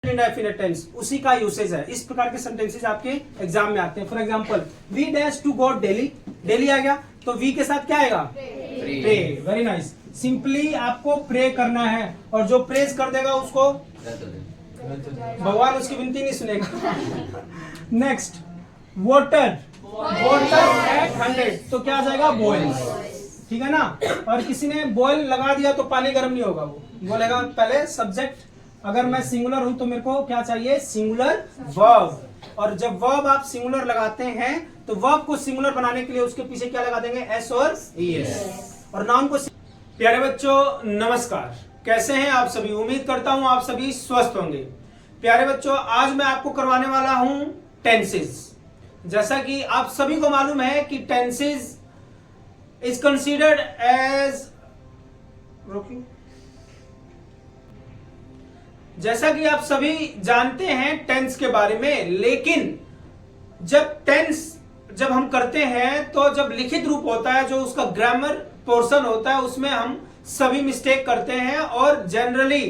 Indefinite tense उसी का usage है। इस प्रकार के सेंटेंसेस आपके एग्जाम में आते हैं। For example we dash to go daily, daily आ गया तो वी के साथ क्या आएगा? प्रे। Very nice. सिंपली आपको प्रे करना है और जो प्रेज कर देगा उसको भगवान उसकी विनती नहीं सुनेगा। नेक्स्ट वाटर, वाटर एट 100 तो क्या आ जाएगा? बॉयल। ठीक है ना। और किसी ने बॉयल लगा दिया तो पानी गर्म नहीं होगा, वो बोलेगा पहले सब्जेक्ट। अगर मैं सिंगुलर हूं तो मेरे को क्या चाहिए? Singular verb. और जब वर्ब आप सिंगुलर लगाते हैं तो वर्ब को सिंगुलर बनाने के लिए उसके पीछे क्या लगा देंगे? एस और ईएस। और नाउन को। प्यारे बच्चों नमस्कार, कैसे हैं आप सभी? उम्मीद करता हूं आप सभी स्वस्थ होंगे। प्यारे बच्चों आज मैं आपको करवाने वाला हूं टेंसेस। जैसा कि आप सभी को मालूम है कि टेंसेस इज कंसीडर्ड एज, जैसा कि आप सभी जानते हैं टेंस के बारे में, लेकिन जब हम करते हैं तो जब लिखित रूप होता है, जो उसका ग्रामर पोर्शन होता है, उसमें हम सभी मिस्टेक करते हैं। और जनरली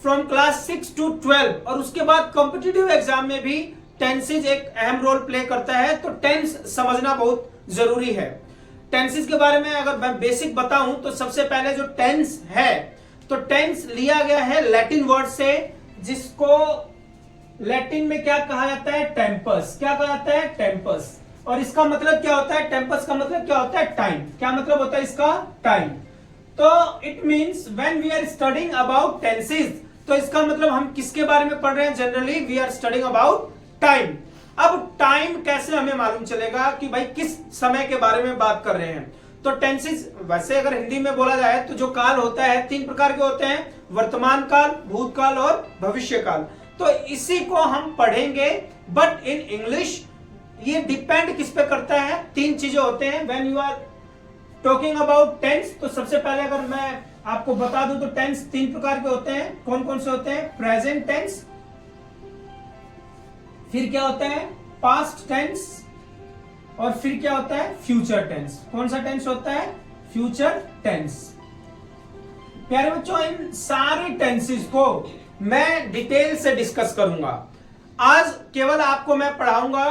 फ्रॉम क्लास 6 to 12 और उसके बाद कॉम्पिटिटिव एग्जाम में भी टेंसेज एक अहम रोल प्ले करता है। तो टेंस समझना बहुत जरूरी है। टेंसेज के बारे में अगर मैं बेसिक बताऊं तो सबसे पहले जो टेंस है, तो टेंस लिया गया है लैटिन वर्ड से, जिसको लैटिन में क्या कहा जाता है? टेम्पस। क्या कहा जाता है? टेम्पस। और इसका मतलब क्या होता है? टेम्पस का मतलब क्या होता है? टाइम। क्या मतलब होता है इसका? टाइम। तो it means when we are studying about tenses, तो इसका मतलब हम किसके बारे में पढ़ रहे हैं? Generally we are studying about time. अब टाइम कैसे हमें मालूम चलेगा कि भाई किस समय के बारे में बात कर रहे हैं? तो टेंसेज वैसे अगर हिंदी में बोला जाए तो जो काल होता है 3 प्रकार के होते हैं, वर्तमान काल, भूतकाल और भविष्य काल। तो इसी को हम पढ़ेंगे, बट इन इंग्लिश ये डिपेंड किस पे करता है? 3 चीजें होते हैं when you are talking about tense. तो सबसे पहले अगर मैं आपको बता दूं तो टेंस 3 प्रकार के होते हैं। कौन कौन से होते हैं? प्रेजेंट टेंस, फिर क्या होता है? पास्ट टेंस, और फिर क्या होता है? Future tense. कौन सा टेंस होता है? Future tense. प्यारे बच्चों इन सारे टेंसेस को मैं डिटेल से डिस्कस करूंगा। आज केवल आपको मैं पढ़ाऊंगा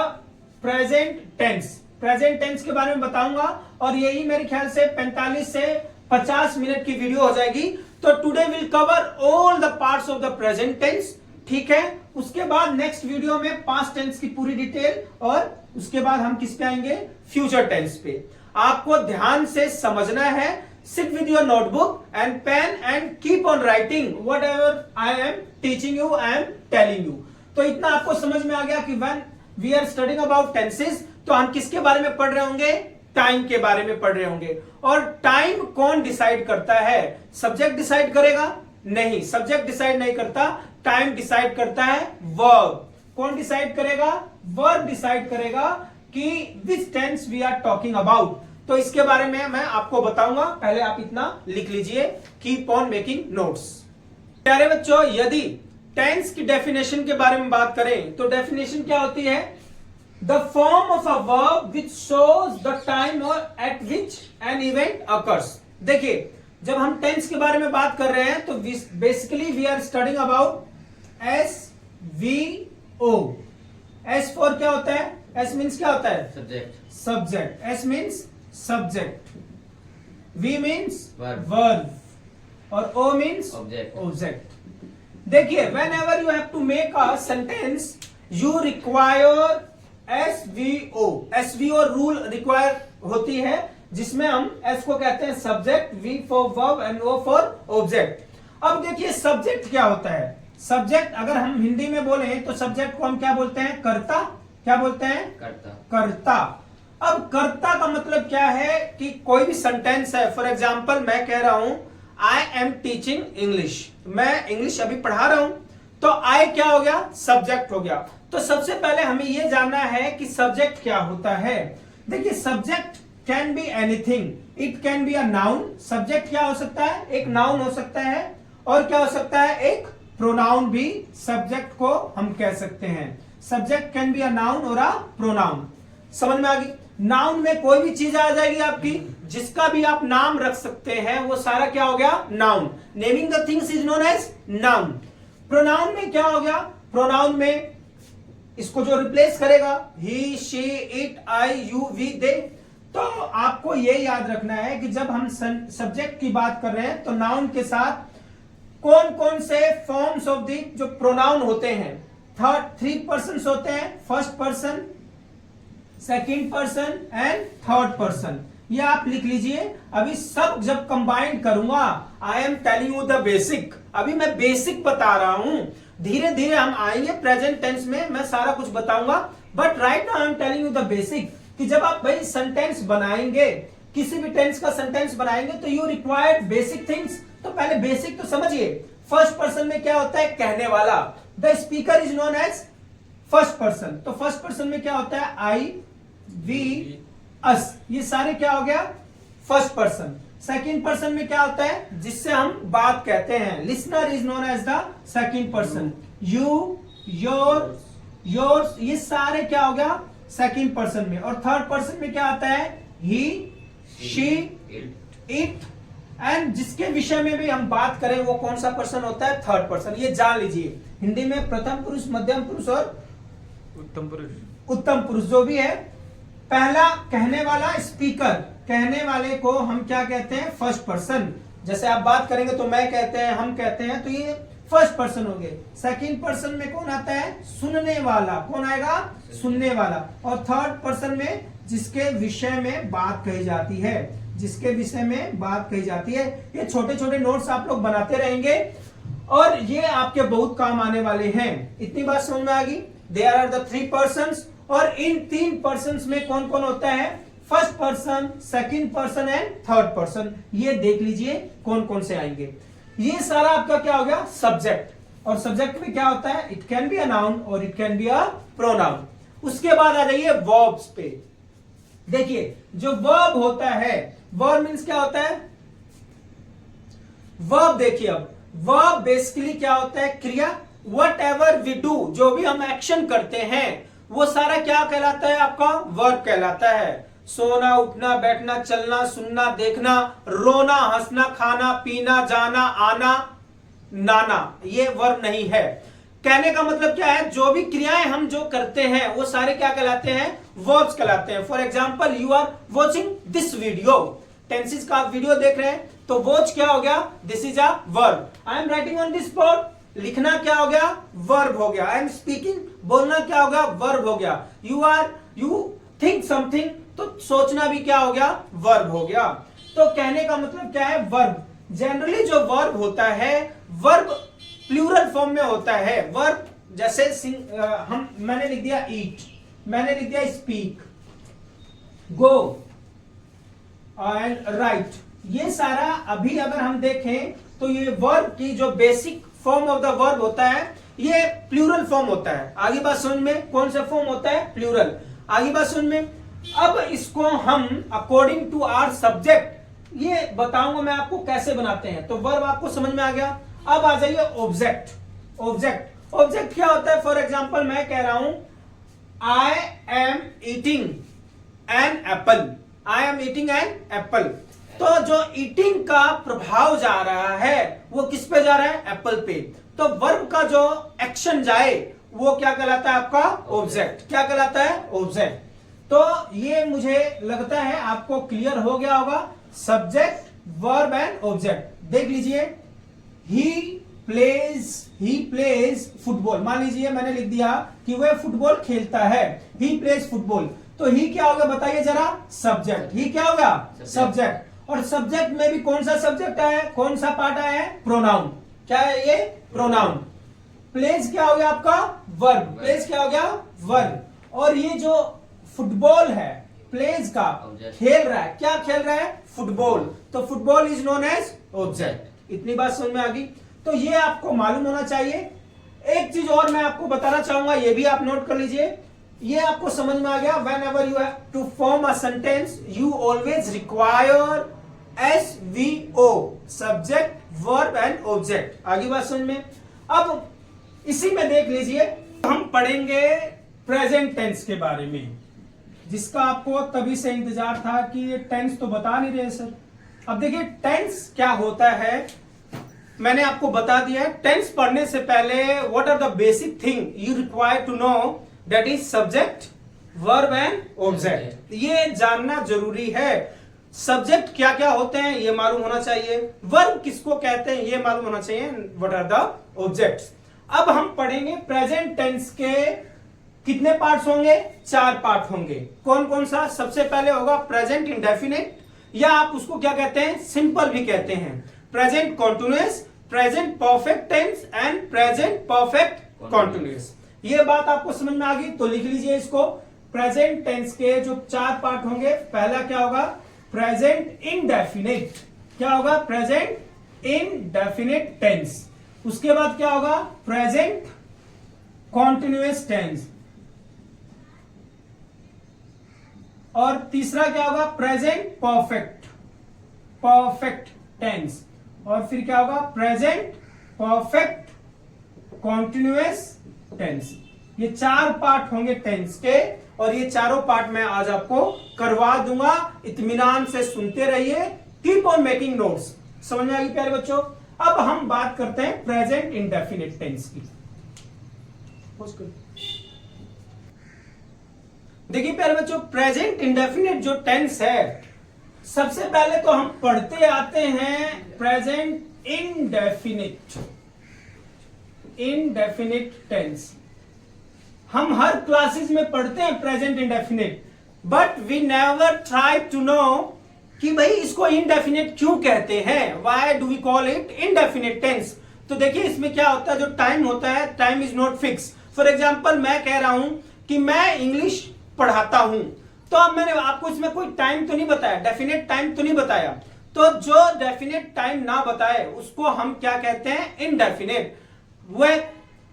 प्रेजेंट टेंस। प्रेजेंट टेंस के बारे में बताऊंगा और यही मेरे ख्याल से 45 से 50 मिनट की वीडियो हो जाएगी। तो today will cover all the parts of the present tense. ठीक है। उसके बाद नेक्स्ट वीडियो में पास्ट टेंस की पूरी डिटेल, और उसके बाद हम किस पे आएंगे? फ्यूचर टेंस पे। आपको ध्यान से समझना है। Sit with your notebook and pen and keep on writing whatever I am teaching you, I am telling you. तो इतना आपको समझ में आ गया कि when we are studying about tenses तो हम किसके बारे में पढ़ रहे होंगे? टाइम के बारे में पढ़ रहे होंगे। और टाइम कौन डिसाइड करता है? सब्जेक्ट डिसाइड करेगा? नहीं, सब्जेक्ट डिसाइड नहीं करता, टाइम डिसाइड करता है वर्ब। कौन डिसाइड करेगा? वर्ब डिसाइड करेगा कि which tense we are talking about. तो इसके बारे में मैं आपको बताऊंगा। पहले आप इतना लिख लीजिए, कीप ऑन मेकिंग नोट्स। प्यारे बच्चों यदि टेंस की डेफिनेशन के बारे में बात करें तो डेफिनेशन क्या होती है? The form of a verb which shows the time और at which an event occurs. देखिए जब हम टेंस के बारे में बात कर रहे हैं तो basically we are studying about SVO। S for क्या होता है? S मीन्स क्या होता है? Subject. Subject. S means subject, V means verb, और O मीन्स ऑब्जेक्ट। देखिए whenever you have to make a sentence you require SVO। SVO rule require होती है, जिसमें हम S को कहते हैं subject, V for verb and O for object. अब देखिए सब्जेक्ट क्या होता है? सब्जेक्ट अगर हम हिंदी में बोले तो सब्जेक्ट को हम क्या बोलते हैं? कर्ता। क्या बोलते हैं? कर्ता। कर्ता। अब कर्ता का मतलब क्या है कि कोई भी सेंटेंस है, फॉर एग्जांपल मैं कह रहा हूं आई एम टीचिंग इंग्लिश, मैं इंग्लिश अभी पढ़ा रहा हूं, तो आई क्या हो गया? सब्जेक्ट हो गया। तो सबसे पहले हमें यह जानना है कि सब्जेक्ट क्या होता है। देखिए subject can be anything, it can be a noun. Subject क्या हो सकता है? एक नाउन हो सकता है, और क्या हो सकता है? एक प्रोनाउन भी सब्जेक्ट को हम कह सकते हैं। Subject can be a noun और अ प्रोनाउन। समझ में आ गई? नाउन में कोई भी चीज आ जाएगी आपकी, जिसका भी आप नाम रख सकते हैं, वो सारा क्या हो गया? Noun. Naming the things is known as noun. Pronoun में क्या हो गया, प्रोनाउन में इसको जो रिप्लेस करेगा he, she, it, I, you, we, they. तो आपको ये याद रखना है कि जब हम सब्जेक्ट की बात कर रहे हैं तो नाउन के साथ कौन कौन से फॉर्म्स ऑफ द जो प्रोनाउन होते हैं, थ्री पर्सन्स होते हैं, first person, second person and third person. ये आप लिख लीजिए। अभी सब जब कंबाइंड करूंगा, आई am telling you the basic, अभी मैं बेसिक बता रहा हूं, धीरे धीरे हम आएंगे प्रेजेंट टेंस में, मैं सारा कुछ बताऊंगा, but right now I am telling you the basic कि जब आप भाई सेंटेंस बनाएंगे, किसी भी टेंस का सेंटेंस बनाएंगे तो यू रिक्वायर्ड बेसिक थिंग्स। तो पहले बेसिक तो समझिए। फर्स्ट पर्सन में क्या होता है, कहने वाला, the speaker is known as first person. तो फर्स्ट पर्सन में क्या होता है, आई, वी, अस, ये सारे क्या हो गया, फर्स्ट पर्सन। सेकंड पर्सन में क्या होता है, जिससे हम बात कहते हैं, listener is known as the second person. You, your, yours, ये सारे क्या हो गया, सेकंड पर्सन में। और थर्ड पर्सन में क्या आता है, ही, शी, इट, एंड जिसके विषय में भी हम बात करें वो कौन सा पर्सन होता है, थर्ड पर्सन। ये जान लीजिए, हिंदी में प्रथम पुरुष, मध्यम पुरुष और उत्तम पुरुष, उत्तम पुरुष जो भी है। पहला कहने वाला, स्पीकर, कहने वाले को हम क्या कहते हैं, फर्स्ट पर्सन। जैसे आप बात करेंगे तो मैं कहते हैं, हम कहते हैं, तो ये फर्स्ट पर्सन हो गए। सेकंड पर्सन में कौन आता है, सुनने वाला, कौन आएगा, सुनने वाला। और थर्ड पर्सन में जिसके विषय में बात कही जाती है, जिसके विषय में बात कही जाती है। ये छोटे छोटे नोट्स आप लोग बनाते रहेंगे और ये आपके बहुत काम आने वाले हैं। इतनी बात समझ में आ गई। There are the three persons, और इन तीन पर्सन्स में कौन कौन होता है, first person, second person and third person. ये देख लीजिए कौन कौन से आएंगे। ये सारा आपका क्या हो गया, सब्जेक्ट। और सब्जेक्ट में क्या होता है, it can be a noun और it can be a pronoun. उसके बाद आ जाइए वर्ब्स पे। देखिए जो वर्ब होता है, वर्ब मीन्स क्या होता है, वर्ब देखिए, अब वर्ब बेसिकली क्या होता है, क्रिया। वट एवर वी डू, जो भी हम एक्शन करते हैं वो सारा क्या कहलाता है, आपका वर्ब कहलाता है। सोना, उठना, बैठना, चलना, सुनना, देखना, रोना, हंसना, खाना, पीना, जाना, आना, नाना, ये वर्ब नहीं है। कहने का मतलब क्या है, जो भी क्रियाएं हम जो करते हैं वो सारे क्या कहलाते हैं, वर्ब्स कहलाते हैं। For example, you are watching this video, tenses का आप वीडियो देख रहे हैं, तो वॉच क्या हो गया, this is a verb. I am writing on this board, लिखना क्या हो गया, वर्ब हो गया। आई एम स्पीकिंग, बोलना क्या हो गया, वर्ब हो गया। यू थिंक समथिंग, तो सोचना भी क्या हो गया, वर्ब हो गया। तो कहने का मतलब क्या है, वर्ब। जनरली जो वर्ब होता है, वर्ब प्लूरल फॉर्म में होता है। वर्ब जैसे मैंने लिख दिया ईट, मैंने लिख दिया स्पीक, गो एंड राइट। ये सारा अभी अगर हम देखें तो ये वर्ब की जो basic form of the verb होता है, ये प्लूरल फॉर्म होता है। आगे बात समझ में, कौन सा फॉर्म होता है, प्लूरल। आगे बात समझ में। अब इसको हम अकॉर्डिंग टू आवर सब्जेक्ट, ये बताऊंगा मैं आपको कैसे बनाते हैं। तो वर्ब आपको समझ में आ गया। अब आ जाइए ऑब्जेक्ट। ऑब्जेक्ट, ऑब्जेक्ट क्या होता है, फॉर एग्जाम्पल मैं कह रहा हूं I am eating an apple, I am eating an apple. तो जो ईटिंग का प्रभाव जा रहा है वो किस पे जा रहा है, एप्पल पे। तो वर्ब का जो एक्शन जाए वो क्या कहलाता है, आपका ऑब्जेक्ट। क्या कहलाता है, ऑब्जेक्ट। तो ये मुझे लगता है आपको क्लियर हो गया होगा, सब्जेक्ट, वर्ब एंड ऑब्जेक्ट। देख लीजिए, ही प्लेज फुटबॉल। मान लीजिए मैंने लिख दिया कि वह फुटबॉल खेलता है, ही प्लेज फुटबॉल। तो ही क्या होगा बताइए जरा, सब्जेक्ट। ही क्या होगा, सब्जेक्ट। और सब्जेक्ट में भी कौन सा सब्जेक्ट है, कौन सा पार्ट आया है, प्रोनाउन। क्या है ये, प्रोनाउन। प्लेज क्या हो गया आपका, वर्ब। प्लेज क्या हो गया, वर्ब। और ये जो फुटबॉल है, प्लेज का, खेल रहा है, क्या खेल रहा है, फुटबॉल। तो football is known as object. इतनी बात समझ में आ गई। तो ये आपको मालूम होना चाहिए। एक चीज और मैं आपको बताना चाहूंगा, ये भी आप नोट कर लीजिए। ये आपको समझ में आ गया, whenever you have to form a sentence you always require SVO, subject, verb and object. आगे बात समझ में। अब इसी में देख लीजिए, हम पढ़ेंगे प्रेजेंट टेंस के बारे में, जिसका आपको तभी से इंतजार था कि ये टेंस तो बता नहीं रहे सर। अब देखिए टेंस क्या होता है, मैंने आपको बता दिया है टेंस पढ़ने से पहले what are the basic thing you require to know, that is subject, verb and object. ये जानना जरूरी है। सब्जेक्ट क्या क्या होते हैं ये मालूम होना चाहिए, वर्ब किसको कहते हैं ये मालूम होना चाहिए, व्हाट आर द ऑब्जेक्ट्स। अब हम पढ़ेंगे प्रेजेंट टेंस के कितने पार्ट्स होंगे, 4 पार्ट होंगे। कौन कौन सा? सबसे पहले होगा प्रेजेंट इंडेफिनिट, या आप उसको क्या कहते हैं, सिंपल भी कहते हैं, present continuous, present perfect tense and present perfect continuous. ये बात आपको समझ में आ गई तो लिख लीजिए इसको। प्रेजेंट टेंस के जो 4 पार्ट होंगे, पहला क्या होगा, प्रेजेंट इंडेफिनिट। क्या होगा? Present indefinite tense. उसके बाद क्या होगा? Present continuous tense. और तीसरा क्या होगा? Present perfect tense. और फिर क्या होगा? Present perfect continuous tense. ये 4 पार्ट होंगे टेंस के, और ये चारों पार्ट मैं आज आपको करवा दूंगा। इत्मीनान से सुनते रहिए, कीप ऑन मेकिंग नोट्स। समझ में आ गई प्यारे बच्चों? अब हम बात करते हैं प्रेजेंट इंडेफिनिट टेंस की। देखिए प्यारे बच्चों, प्रेजेंट इंडेफिनिट जो टेंस है, सबसे पहले तो हम पढ़ते आते हैं प्रेजेंट इंडेफिनिट टेंस। हम हर क्लासेस में पढ़ते हैं present indefinite, but we never try to know कि भाई इसको इंडेफिनिट क्यों कहते हैं, why do we call it indefinite tense. तो देखिए इसमें क्या होता है, जो टाइम होता है, time is not fix. For example मैं कह रहा हूं कि मैं इंग्लिश पढ़ाता हूं, तो अब मैंने आपको इसमें कोई टाइम तो नहीं बताया, डेफिनेट टाइम तो नहीं बताया। तो जो डेफिनेट टाइम ना बताए उसको हम क्या कहते हैं, इनडेफिनेट। वह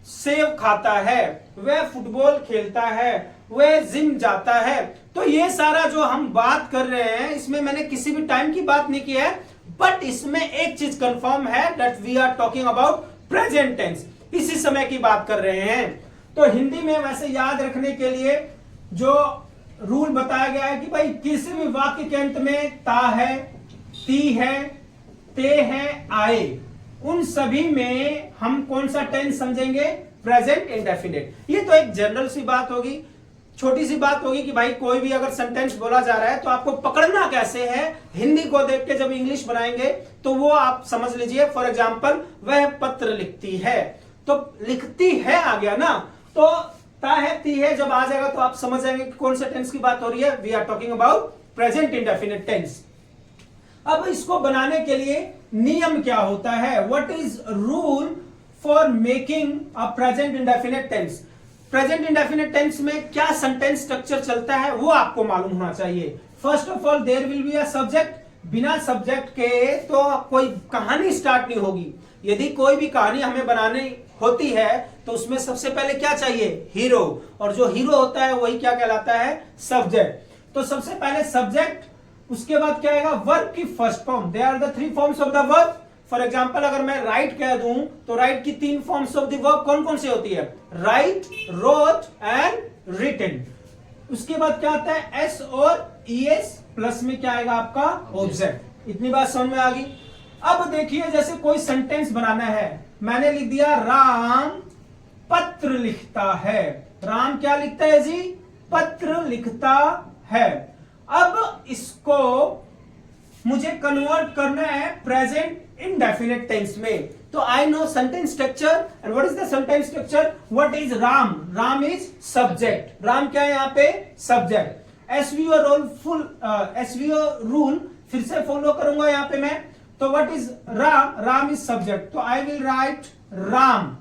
सेव खाता है, वह फुटबॉल खेलता है, वह जिम जाता है। तो ये सारा जो हम बात कर रहे हैं, इसमें मैंने किसी भी टाइम की बात नहीं की है, बट इसमें एक चीज कंफर्म है, that we are talking about present tense, इसी समय की बात कर रहे हैं। तो हिंदी में वैसे याद रखने के लिए जो रूल बताया गया है कि भाई किसी भी वाक्य के अंत में ता है, ती है, ते है, आए, उन सभी में हम कौन सा टेंस समझेंगे, प्रेजेंट इंडेफिनिट। ये तो एक जनरल सी बात होगी, छोटी सी बात होगी कि भाई कोई भी अगर सेंटेंस बोला जा रहा है तो आपको पकड़ना कैसे है, हिंदी को देख के जब इंग्लिश बनाएंगे तो वो आप समझ लीजिए। फॉर एग्जाम्पल, वह पत्र लिखती है, तो लिखती है आ गया ना, तो ता है, ती है जब आ जाएगा तो आप समझ जाएंगे कि कौन से टेंस की बात हो रही है। We are talking about present indefinite tense. अब इसको बनाने के लिए नियम क्या होता है, what is rule for making a present indefinite tense. Present indefinite tense में क्या सेंटेंस स्ट्रक्चर चलता है वो आपको मालूम होना चाहिए। First of all there will be a subject. बिना सब्जेक्ट के तो कोई कहानी स्टार्ट नहीं होगी। यदि कोई भी कहानी हमें बनानी होती है तो उसमें सबसे पहले क्या चाहिए, हीरो, और जो हीरो होता है वही क्या कहलाता है, सब्जेक्ट। तो सबसे पहले सब्जेक्ट, उसके बाद क्या आएगा, वर्ब की first form. They are the 3 forms of the verb. For example अगर मैं राइट कह दूं तो राइट की 3 फॉर्म्स ऑफ द वर्ब कौन कौन सी होती है, राइट, रोट एंड रिटन। उसके बाद क्या आता है, एस और ईएस प्लस में क्या आएगा आपका, ऑब्जेक्ट। इतनी बात समझ में आ गई। अब देखिए जैसे कोई सेंटेंस बनाना है, मैंने लिख दिया राम पत्र लिखता है। राम क्या लिखता है जी, पत्र लिखता है। अब इसको मुझे कन्वर्ट करना है प्रेजेंट इंडेफिनिट टेंस में। तो I know sentence structure, and what is the sentence structure, what is Ram, Ram is subject. Ram क्या है यहाँ पे, सब्जेक्ट। एसवीओ रूल फिर से फॉलो करूंगा यहाँ पे मैं। तो what is Ram, Ram is subject, तो I will write Ram.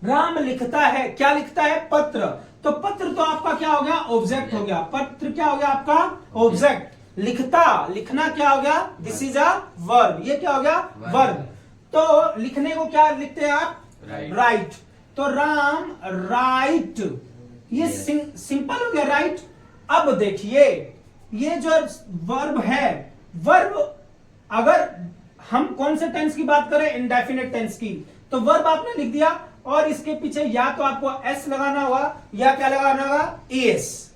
Ram लिखता है, क्या लिखता है, पत्र। तो पत्र तो आपका क्या हो गया, ऑब्जेक्ट हो गया। पत्र क्या हो गया आपका, ऑब्जेक्ट। लिखता, लिखना क्या हो गया, दिस इज अ वर्ब, ये क्या हो गया, वर्ब। तो लिखने को क्या लिखते हैं आप, राइट। तो राम राइट, ये सिंपल हो गया, राइट। अब देखिए ये जो वर्ब है, वर्ब अगर हम कौन से टेंस की बात करें, इंडेफिनिट टेंस की, तो वर्ब आपने लिख दिया और इसके पीछे या तो आपको एस लगाना होगा या क्या लगाना होगा, एस।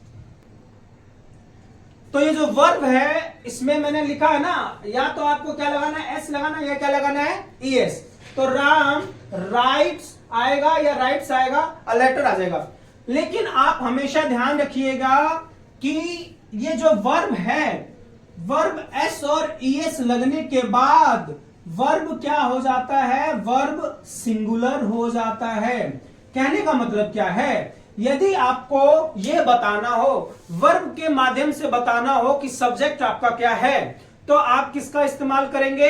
तो ये जो वर्ब है इसमें मैंने लिखा है ना, या तो आपको क्या लगाना है, एस लगाना है, या क्या लगाना है, ईएस। तो राम राइट्स आएगा या राइट्स आएगा, अ लेटर आ जाएगा। लेकिन आप हमेशा ध्यान रखिएगा कि ये जो वर्ब है, वर्ब एस और ईएस लगने के बाद वर्ब क्या हो जाता है, वर्ब सिंगुलर हो जाता है। कहने का मतलब क्या है, यदि आपको यह बताना हो, वर्ब के माध्यम से बताना हो कि सब्जेक्ट आपका क्या है, तो आप किसका इस्तेमाल करेंगे,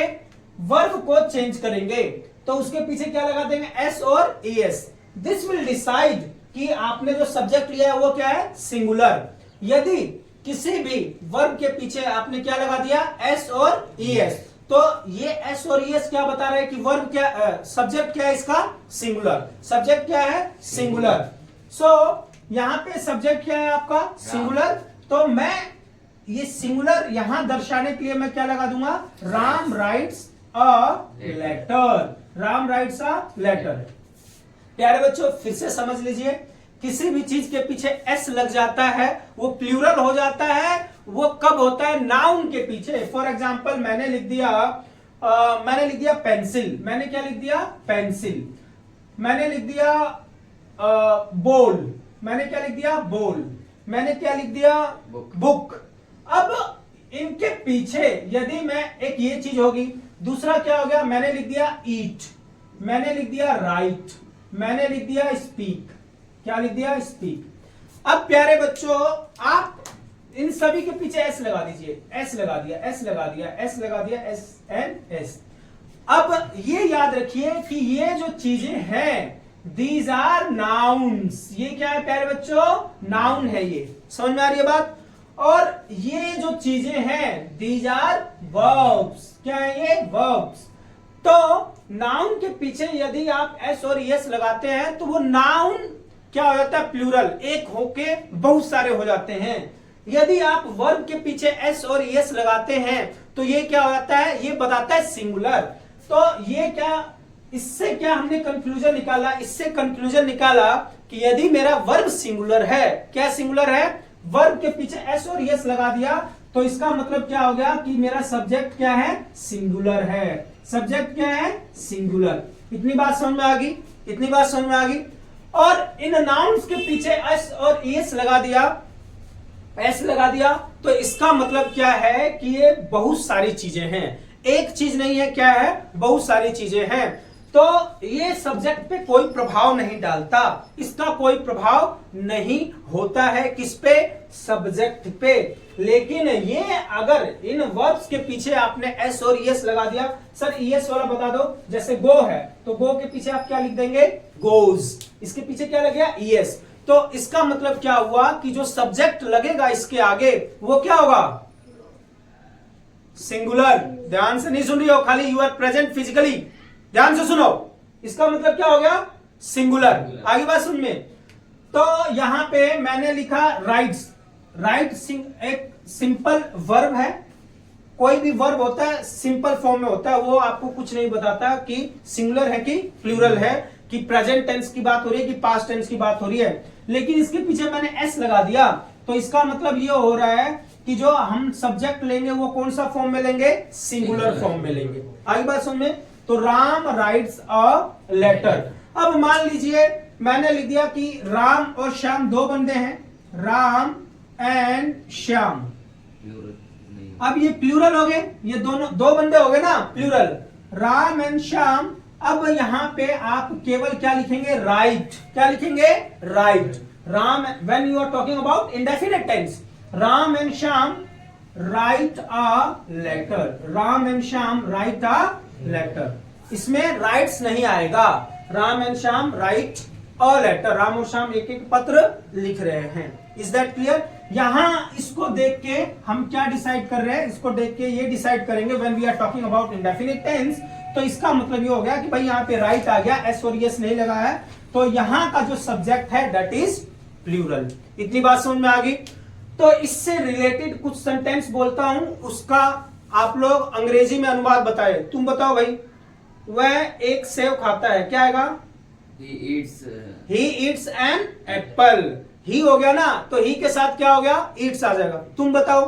वर्ब को चेंज करेंगे। तो उसके पीछे क्या लगा देंगे, एस और ईएस। दिस विल डिसाइड कि आपने जो सब्जेक्ट लिया है वो क्या है, सिंगुलर। यदि किसी भी वर्ब के पीछे आपने क्या लगा दिया, एस और ईएस, तो ये एस और ईएस क्या बता रहे हैं कि वर्ब क्या, सब्जेक्ट क्या है इसका, सिंगुलर। सब्जेक्ट क्या है, सिंगुलर। सो यहां पे सब्जेक्ट क्या है आपका, सिंगुलर। तो मैं ये सिंगुलर यहां दर्शाने के लिए मैं क्या लगा दूंगा, Ram writes a letter. Ram writes a letter. प्यारे बच्चों फिर से समझ लीजिए, किसी भी चीज के पीछे एस लग जाता है वो प्लूरल हो जाता है। वो कब होता है, नाउन के पीछे। फॉर एग्जाम्पल मैंने लिख दिया पेंसिल। मैंने क्या लिख दिया, पेंसिल। मैंने लिख दिया बोल। मैंने क्या लिख दिया, बोल। मैंने क्या लिख दिया, बुक। अब इनके पीछे यदि मैं, एक ये चीज होगी, दूसरा क्या हो गया, मैंने लिख दिया ईट, मैंने लिख दिया राइट, मैंने लिख दिया स्पीक। क्या लिख दिया, स्पीक। अब प्यारे बच्चों आप इन सभी के पीछे एस लगा दीजिए। एस लगा दिया, एस लगा दिया, एस लगा दिया, एस एंड एस। अब ये याद रखिए कि ये जो चीजें हैं, दीज आर नाउन्स। ये क्या है प्यारे बच्चों, नाउन है। ये समझ में आ रही है बात। और ये जो चीजें हैं, दीज आर वर्ब्स। क्या है ये, वर्ब्स। तो नाउन के पीछे यदि आप एस और एस लगाते हैं तो वो नाउन क्या हो जाता है, प्लूरल, एक होके बहुत सारे हो जाते हैं। यदि आप वर्ब के पीछे एस और एस लगाते हैं तो ये क्या हो जाता है, ये बताता है सिंगुलर। तो ये क्या, इससे क्या हमने कंक्लूजन निकाला, इससे कंक्लूजन निकाला कि यदि मेरा वर्ब सिंगुलर है, क्या सिंगुलर है, वर्ब के पीछे एस और एस लगा दिया, तो इसका मतलब क्या हो गया कि मेरा सब्जेक्ट क्या है, सिंगुलर है। सब्जेक्ट क्या है, सिंगुलर। इतनी बात समझ में आ गई, इतनी बात समझ में आ गई। और इन नाउन्स के पीछे एस और एस लगा दिया, एस लगा दिया, तो इसका मतलब क्या है कि ये बहुत सारी चीजें हैं, एक चीज नहीं है, क्या है, बहुत सारी चीजें हैं। तो ये सब्जेक्ट पे कोई प्रभाव नहीं डालता, इसका कोई प्रभाव नहीं होता है किस पे, सब्जेक्ट पे। लेकिन ये अगर इन वर्ब्स के पीछे आपने एस और ईएस लगा दिया, सर ईएस वाला बता दो, जैसे गो है तो गो के पीछे आप क्या लिख देंगे, गोज। इसके पीछे क्या लग गया, ईएस। तो इसका मतलब क्या हुआ कि जो सब्जेक्ट लगेगा इसके आगे वो क्या होगा, सिंगुलर। ध्यान से नहीं सुन रही हो, खाली यू आर प्रेजेंट फिजिकली, ध्यान से सुनो। इसका मतलब क्या हो गया, सिंगुलर। आगे बात सुन में। तो यहां पे मैंने लिखा राइट्स। राइट एक सिंपल वर्ब है। कोई भी वर्ब होता है सिंपल फॉर्म में होता है, वो आपको कुछ नहीं बताता कि सिंगुलर है कि प्लूरल है, कि प्रेजेंट टेंस की बात हो रही है कि पास्ट टेंस की बात हो रही है। लेकिन इसके पीछे मैंने एस लगा दिया, तो इसका मतलब ये हो रहा है कि जो हम सब्जेक्ट लेंगे वो कौन सा फॉर्म में लेंगे, सिंगुलर फॉर्म में लेंगे। आगे बात सुन में। तो राम राइट्स अ लेटर। अब मान लीजिए मैंने लिख दिया कि राम और श्याम दो बंदे हैं, राम एंड श्याम। अब ये प्लूरल हो गए, ये दोनों दो बंदे हो गए ना, प्लूरल, राम एंड श्याम। अब यहां पे आप केवल क्या लिखेंगे, राइट। क्या लिखेंगे, write. Ram, when you are talking about indefinite tense, Ram and Shyam write a letter. Ram and Shyam write a letter. इसमें राइट्स नहीं आएगा, Ram and Shyam write a letter. Ram और श्याम एक एक पत्र लिख रहे हैं। Is that clear. यहां इसको देख के हम क्या डिसाइड कर रहे हैं, इसको देख के ये डिसाइड करेंगे when we are talking about indefinite tense, तो इसका मतलब ये हो गया कि भाई यहाँ पे राइट आ गया, एस और एस नहीं लगा है, तो यहां का जो सब्जेक्ट है दैट इज प्लूरल। इतनी बात समझ में आ गई। तो इससे रिलेटेड कुछ सेंटेंस बोलता हूं, उसका आप लोग अंग्रेजी में अनुवाद बताए। तुम बताओ भाई, वह एक सेव खाता है, क्या आएगा, he eats an apple। ही हो गया ना, तो ही के साथ क्या हो गया, ईट्स आ जाएगा। तुम बताओ,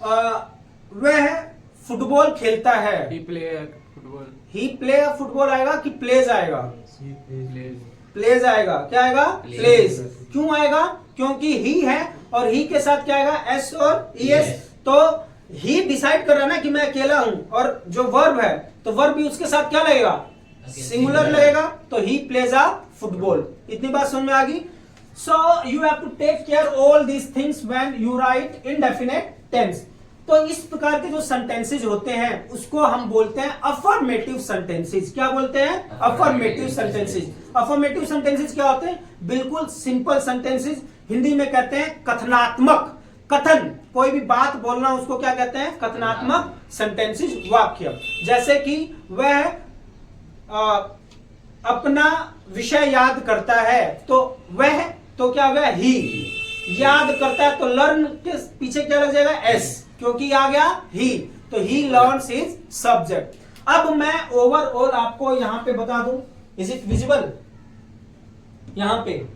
वह फुटबॉल खेलता है। ही प्ले फुटबॉल। ही प्ले फुटबॉल आएगा कि प्लेज आएगा? प्लेज आएगा। क्या आएगा? प्लेज। क्यों आएगा? क्योंकि ही है और ही के साथ क्या आएगा? एस और ईएस। तो ही डिसाइड कर रहा है ना कि मैं अकेला हूं, और जो वर्ब है तो वर्ब भी उसके साथ क्या लगेगा? सिंगुलर लगेगा। तो ही प्लेज अ फुटबॉल। इतनी बात समझ में आ गई? So you have to take care all these things when you write indefinite tense. तो इस प्रकार के जो सेंटेंसेज होते हैं उसको हम बोलते हैं अफर्मेटिव सेंटेंसेज। क्या बोलते हैं? Affirmative sentences. अफर्मेटिव सेंटेंसेज क्या होते हैं? बिल्कुल सिंपल सेंटेंसेज। हिंदी में कहते हैं कथनात्मक। कथन, कोई भी बात बोलना, उसको क्या कहते हैं? कथनात्मक सेंटेंसेज, वाक्य। जैसे कि वह अपना विषय याद करता है, तो वह तो क्या हो गया? ही। याद करता है तो लर्न के पीछे क्या लग जाएगा? एस, क्योंकि आ गया ही। तो ही लर्न्स हिज सब्जेक्ट। अब मैं ओवरऑल आपको यहां पे बता दूं। Is it visible? यहां पे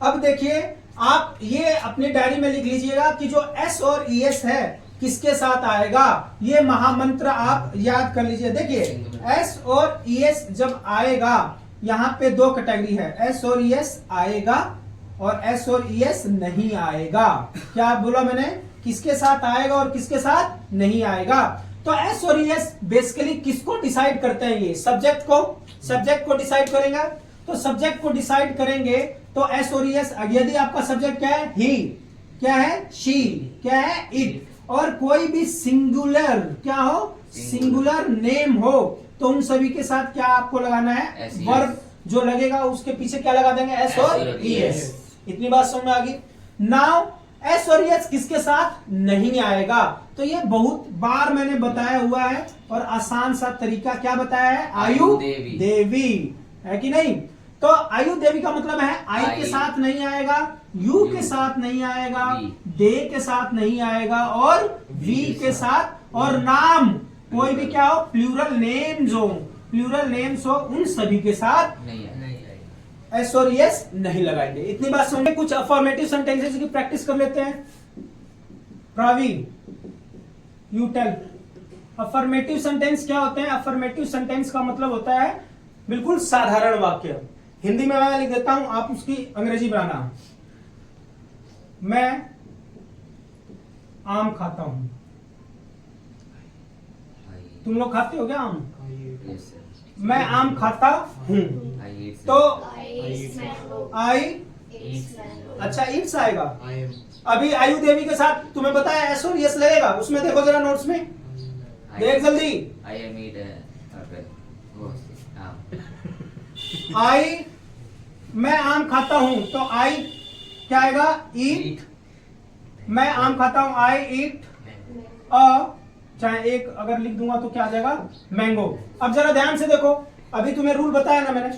अब देखिए, आप ये अपनी डायरी में लिख लीजिएगा कि जो एस और ईएस है किसके साथ आएगा। ये महामंत्र आप याद कर लीजिए। देखिए, एस और ईएस जब आएगा, यहां पे दो कैटेगरी है, एस और ईएस आएगा और एस और ईएस नहीं आएगा। क्या बोला मैंने? किसके साथ आएगा और किसके साथ नहीं आएगा। तो एस और ईएस बेसिकली किसको डिसाइड करते हैं? ये सब्जेक्ट को डिसाइड करेंगे। तो सब्जेक्ट को डिसाइड करेंगे तो एस और ईएस। यदि आपका सब्जेक्ट क्या है? ही। क्या है? शी। क्या है? इट। और कोई भी सिंगुलर क्या हो? सिंगुलर नेम हो, तो उन सभी के साथ क्या आपको लगाना है? वर्ब जो लगेगा उसके पीछे क्या लगा देंगे? एस और ईएस। इतनी बात समझ में आ गई? नाउ एस और एस किसके साथ नहीं आएगा? तो ये बहुत बार मैंने बताया हुआ है और आसान सा तरीका क्या बताया है? आयु देवी, है कि नहीं? तो आयु देवी का मतलब है आई के साथ नहीं आएगा, यू के साथ नहीं आएगा, दे के साथ नहीं आएगा और वी के साथ, और नाम कोई भी क्या हो? प्लूरल नेम्स हो, उन सभी के साथ एस और एस नहीं लगाएंगे। इतनी बात समझे? कुछ अफर्मेटिव सेंटेंसेस की प्रैक्टिस कर लेते हैं। Praveen, you tell affirmative sentence क्या होते हैं? अफर्मेटिव सेंटेंस का मतलब होता है बिल्कुल साधारण वाक्य। हिंदी में मैं लिख देता हूं, आप उसकी अंग्रेजी बनाना। मैं आम खाता हूं। तुम लोग खाते हो क्या आम? मैं आम खाता हूं। तो आई, अच्छा ईट्स आएगा। अभी आयु देवी के साथ तुम्हें बताया एस और यस लगेगा। उसमें देखो जरा नोट्स में, देख जल्दी। आई, मैं आम खाता हूं, तो आई क्या आएगा? ईट। मैं आम खाता हूं, आई ईट चाहे एक अगर लिख दूंगा तो क्या आ जाएगा? मैंगो। अब जरा ध्यान से देखो, अभी तुम्हें रूल बताया ना मैंने,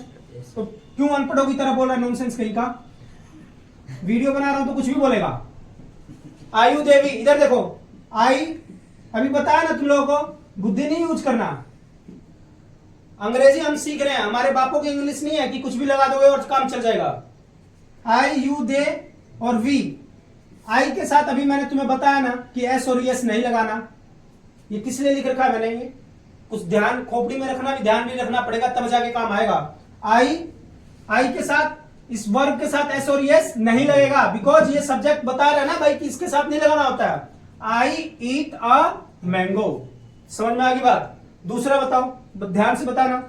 तो क्यों अनपढ़ों की तरह बोल रहा है? नॉनसेंस कहीं का। वीडियो बना रहा हूं तो कुछ भी बोलेगा। आयु देवी, इधर देखो, आई अभी बताया ना तुम लोगों को, बुद्धि नहीं यूज करना। अंग्रेजी हम सीख रहे हैं, हमारे बापों की इंग्लिश नहीं है कि कुछ भी लगा दोगे और काम चल जाएगा। आई, यू, दे और वी। आई के साथ अभी मैंने तुम्हें बताया ना कि एस और एस नहीं लगाना। ये किस लिए लिख रखा है मैंने? ये कुछ ध्यान खोपड़ी में रखना, भी ध्यान भी रखना पड़ेगा, तब जाके काम आएगा। आई के साथ, इस वर्ब के साथ एस और एस नहीं लगेगा, बिकॉज ये सब्जेक्ट बता रहा है ना भाई कि इसके साथ नहीं लगाना होता है। आई ईट अ मैंगो। समझ में आ गई बात? दूसरा बताओ, ध्यान से बताना।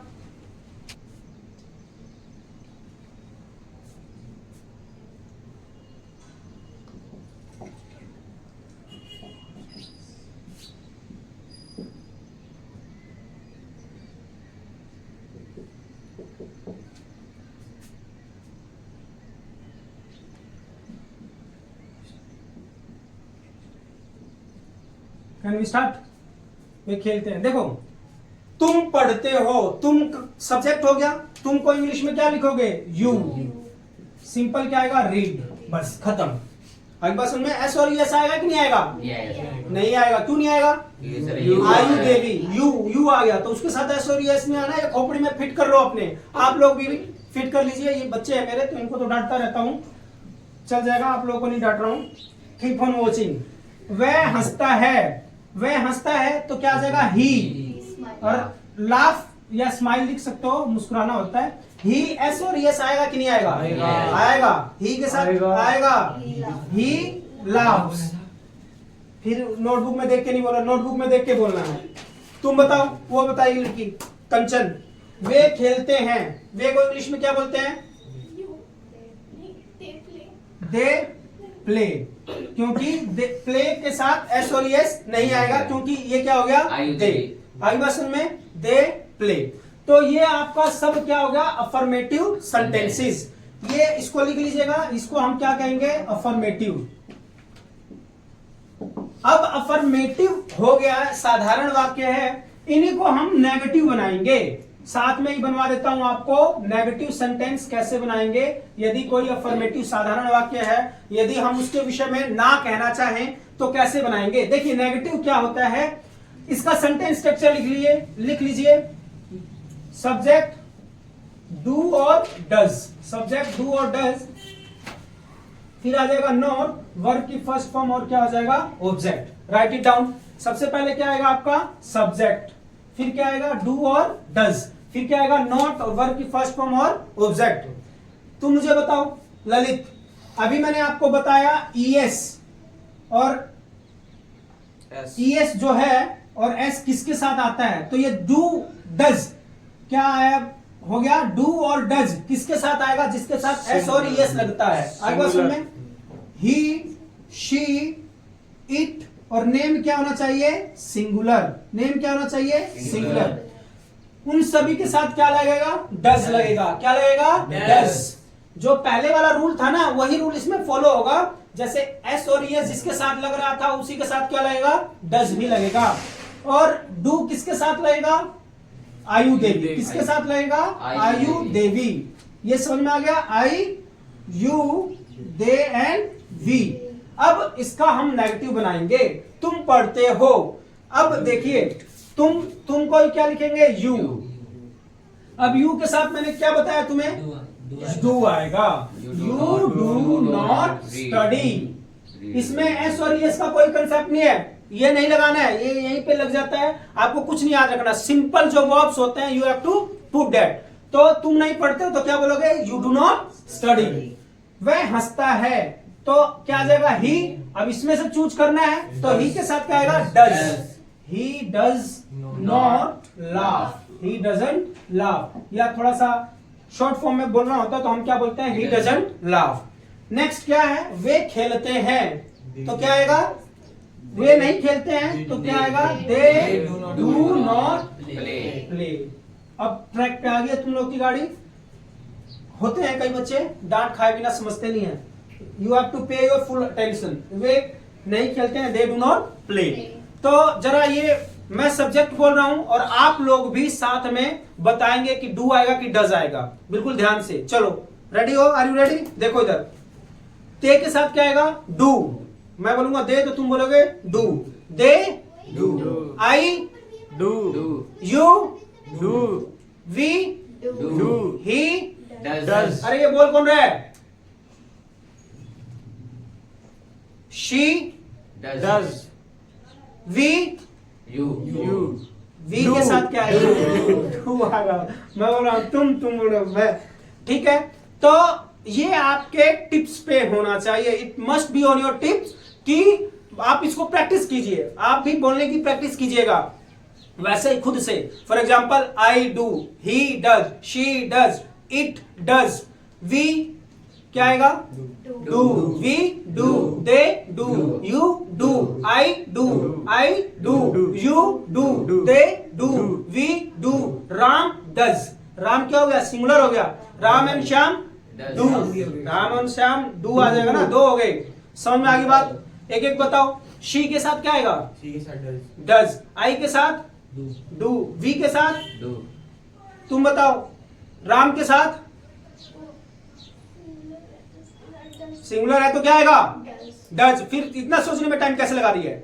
Can we start? वे खेलते हैं। देखो, तुम पढ़ते हो, तुम सब्जेक्ट हो गया, तुम को इंग्लिश में क्या लिखोगे? यू। सिंपल क्या आएगा? रीड। बस खत्म। एक बार समझ में? एस और एस आएगा कि नहीं आएगा? नहीं आएगा। क्यों नहीं आएगा? आयु देवी, यू आ गया, तो उसके साथ एस और एस नहीं आना है। खोपड़ी में फिट कर लो अपने। आप लोग भी फिट कर लीजिए। ये बच्चे हैं मेरे, तो इनको तो डांटता रहता हूं, चल जाएगा। आप लोगों को नहीं डांट रहा हूं। Keep on watching. वह हंसता है, वह हंसता है तो क्या आ जाएगा ही। और लाफ या स्माइल लिख सकते हो, मुस्कुराना होता है। ही एस और यस आएगा कि नहीं आएगा? आएगा। ही के साथ आएगा ही लाफ्स। फिर नोटबुक में देख के नहीं बोला, नोटबुक में देख के बोलना है। तुम बताओ, वो बताइए लड़की कंचन। वे खेलते हैं, वे को इंग्लिश में क्या बोलते हैं? दे प्ले, क्योंकि प्ले के साथ एस और एस नहीं आएगा, क्योंकि ये क्या हो गया? दे। आई बात समझ में? They play. तो ये आपका सब क्या हो गया? Affirmative sentences. ये इसको लिख लीजिएगा, इसको हम क्या कहेंगे? अफर्मेटिव। अब अफर्मेटिव हो गया, साधारण वाक्य है, इन्हीं को हम नेगेटिव बनाएंगे। साथ में ही बनवा देता हूं आपको, नेगेटिव सेंटेंस कैसे बनाएंगे। यदि कोई अफर्मेटिव साधारण वाक्य है, यदि हम उसके विषय में ना कहना चाहें तो कैसे बनाएंगे। देखिए नेगेटिव क्या होता है, इसका सेंटेंस स्ट्रक्चर लिख लीजिए। सब्जेक्ट डू और डज, सब्जेक्ट डू और डज, फिर आ जाएगा नॉट, वर्ब की फर्स्ट फॉर्म और क्या आ जाएगा? ऑब्जेक्ट। Right it down. सबसे पहले क्या आएगा आपका? सब्जेक्ट, फिर क्या आएगा? डू और डज, फिर क्या आएगा? नॉट और वर्ब की फर्स्ट फॉर्म और ऑब्जेक्ट। तुम मुझे बताओ ललित, अभी मैंने आपको बताया ईएस और ईएस जो है और एस किसके साथ आता है, तो ये डू डज क्या आया? हो गया डू और डज किसके साथ आएगा? जिसके साथ एस और ईएस लगता है। आएगा समझ में? ही, शी, इट और नेम क्या होना चाहिए? सिंगुलर। नेम क्या होना चाहिए? सिंगुलर। उन सभी के साथ क्या लगेगा? डज लगेगा। क्या लगेगा? डज। जो पहले वाला रूल था ना, वही रूल इसमें फॉलो होगा। जैसे एस और ईएस जिसके साथ लग रहा था, उसी के साथ क्या लगेगा? डज भी लगेगा। और डू किसके साथ लगेगा? आयु देवी। किसके साथ लगेगा? आयु देवी। ये समझ में आ गया? आई, यू, दे एंड वी। अब इसका हम नेगेटिव बनाएंगे। तुम पढ़ते हो। अब देखिए तुमको क्या लिखेंगे? यू। अब यू के साथ मैंने क्या बताया तुम्हें? डू आएगा। You do not study. इसमें एस और एस का कोई कंसेप्ट नहीं है, ये नहीं लगाना है, ये यहीं पे लग जाता है। आपको कुछ नहीं याद रखना, सिंपल जो वर्ब्स होते हैं you have to put that. तो तुम नहीं पढ़ते हो तो क्या बोलोगे? You do not study. वह हंसता है तो क्या आ जाएगा? ही। अब इसमें से चूज करना है तो ही के साथ क्या आएगा? Does. He does not laugh, he doesn't laugh. या थोड़ा सा शॉर्ट फॉर्म में बोलना होता तो हम क्या बोलते हैं? He doesn't laugh. नेक्स्ट क्या है? वे खेलते हैं तो क्या आएगा? वे नहीं खेलते हैं तो क्या आएगा? They do not play. अब ट्रैक पे आ गया तुम लोग की गाड़ी। होते हैं कई बच्चे डांट खाए बिना समझते नहीं है, यू हैव टू पे योर फुल अटेंशन। वे नहीं खेलते हैं, दे डू नॉट प्ले। तो जरा ये मैं सब्जेक्ट बोल रहा हूं और आप लोग भी साथ में बताएंगे कि डू आएगा कि डज आएगा। बिल्कुल ध्यान से। चलो रेडी हो? Are you ready? देखो इधर, ते के साथ क्या आएगा? डू। मैं बोलूंगा दे तो तुम बोलोगे do. They do, I do, you do, we do, he does. अरे ये बोल कौन रहा है? She does, we you. We के साथ क्या है? डू आएगा। मैं बोल रहा हूं तुम बोल रहे हो मैं। ठीक है, तो ये आपके टिप्स पे होना चाहिए। It must be on your tips कि आप इसको प्रैक्टिस कीजिए। आप भी बोलने की प्रैक्टिस कीजिएगा वैसे ही खुद से। For example I do, he does, she does, it does, we क्या आएगा? Do, we do, they do, you do, I do, you do, they do, we do, Ram does. Ram क्या हो गया? सिंगुलर हो गया। Ram and Shyam do, Ram and Shyam do आ जाएगा ना, दो हो गए। समझ में आ गई बात? एक एक बताओ। शी के साथ क्या आएगा? डज। आई के साथ डू, वी के साथ डू। तुम बताओ राम के साथ? सिंगुलर है तो क्या आएगा? डज। फिर इतना सोचने में टाइम कैसे लगा रही है?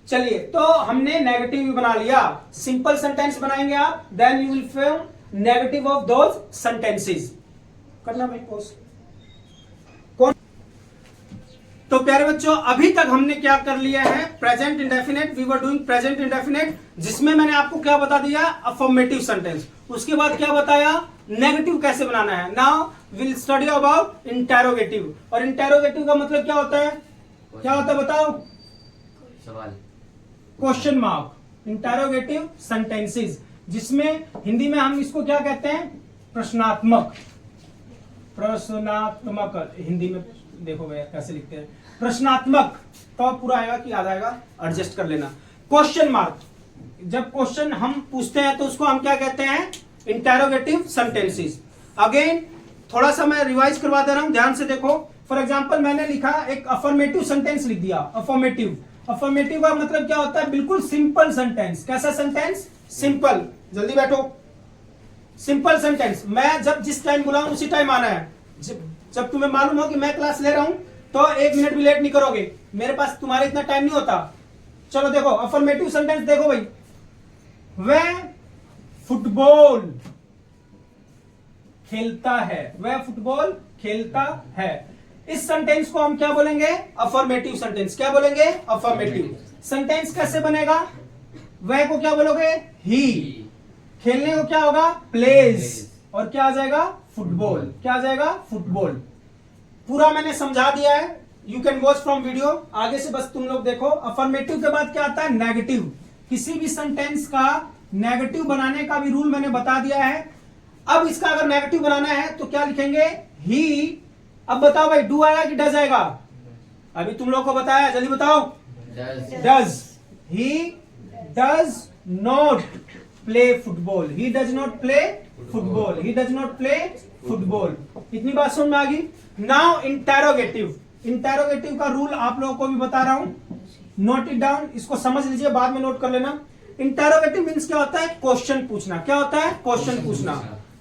चलिए, तो हमने नेगेटिव भी बना लिया। सिंपल सेंटेंस बनाएंगे आप, then you will form negative of those sentences. करना भाई पोस्ट। कौन तो प्यारे बच्चों अभी तक हमने क्या कर लिया है, present indefinite, we were doing present indefinite, जिसमें मैंने आपको क्या बता दिया, अफर्मेटिव सेंटेंस। उसके बाद क्या बताया, नेगेटिव कैसे बनाना है। Now will study about interrogative. और इंटेरोगेटिव का मतलब क्या होता है, क्या होता है बताओ, सवाल, क्वेश्चन मार्क। इंटेरोगेटिव सेंटेंसेस, जिसमें हिंदी में हम इसको क्या कहते हैं, प्रश्नात्मक। प्रश्नात्मक हिंदी में देखो भैया कैसे लिखते हैं, प्रश्नात्मक। तो पूरा आएगा कि याद आएगा, एडजस्ट कर लेना। क्वेश्चन मार्क, जब क्वेश्चन हम पूछते हैं तो उसको हम क्या कहते हैं, इंटेरोगेटिव सेंटेंसेस। अगेन थोड़ा सा मैं रिवाइज करवा दे रहा हूं, ध्यान से देखो। फॉर एग्जांपल मैंने लिखा एक अफर्मेटिव सेंटेंस लिख दिया, अफर्मेटिव। अफर्मेटिव का मतलब क्या होता है, बिल्कुल सिंपल सेंटेंस। कैसा सेंटेंस, सिंपल। जल्दी बैठो, सिंपल सेंटेंस। मैं जब जिस टाइम बुलाऊं उसी टाइम आना है। जब तुम्हें मालूम हो कि मैं क्लास ले रहा हूं तो 1 मिनट भी लेट नहीं करोगे, मेरे पास तुम्हारे इतना टाइम नहीं होता। चलो देखो अफर्मेटिव सेंटेंस, देखो भाई, वह फुटबॉल खेलता है, वह फुटबॉल खेलता है। इस सेंटेंस को हम क्या बोलेंगे, अफर्मेटिव सेंटेंस। क्या बोलेंगे, अफर्मेटिव। सेंटेंस कैसे बनेगा, वह को क्या बोलोगे, ही। खेलने को क्या होगा, प्लेज। और क्या आ जाएगा, फुटबॉल। क्या आ जाएगा, फुटबॉल। पूरा मैंने समझा दिया है, you can watch from video. आगे से बस तुम लोग देखो। अफर्मेटिव के बाद क्या आता है, नेगेटिव। किसी भी सेंटेंस का नेगेटिव बनाने का भी रूल मैंने बता दिया है। अब इसका अगर नेगेटिव बनाना है तो क्या लिखेंगे, ही। अब बताओ भाई, डू आएगा कि डज आएगा, अभी तुम लोग को बताया, जल्दी बताओ। Does. He does not play football, he does not play football, he does not play football. इतनी बात समझ में आ गई। Now interrogative. इंटेरोगेटिव का रूल आप लोगों को भी बता रहा हूं, नोट इट डाउन, इसको समझ लीजिए, बाद में नोट कर लेना। इंटेरोगेटिव मींस क्या होता है, क्वेश्चन पूछना। क्या होता है, क्वेश्चन पूछना।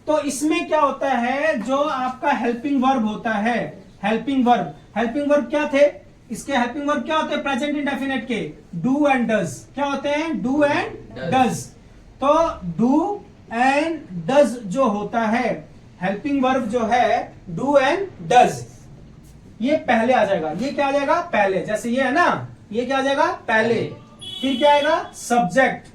तो इसमें क्या होता है, जो आपका हेल्पिंग वर्ब होता है, हेल्पिंग वर्ब। हेल्पिंग वर्ब क्या थे, इसके हेल्पिंग वर्ब क्या होते हैं, प्रेजेंट इंडेफिनेट के, डू एंड डज। क्या होते हैं, डू एंड डज। तो डू एंड डज जो होता है, हेल्पिंग वर्ब जो है डू एंड डज, ये पहले आ जाएगा। ये क्या आ जाएगा, पहले। जैसे ये है ना, ये क्या आ जाएगा, पहले। फिर क्या आएगा, सब्जेक्ट।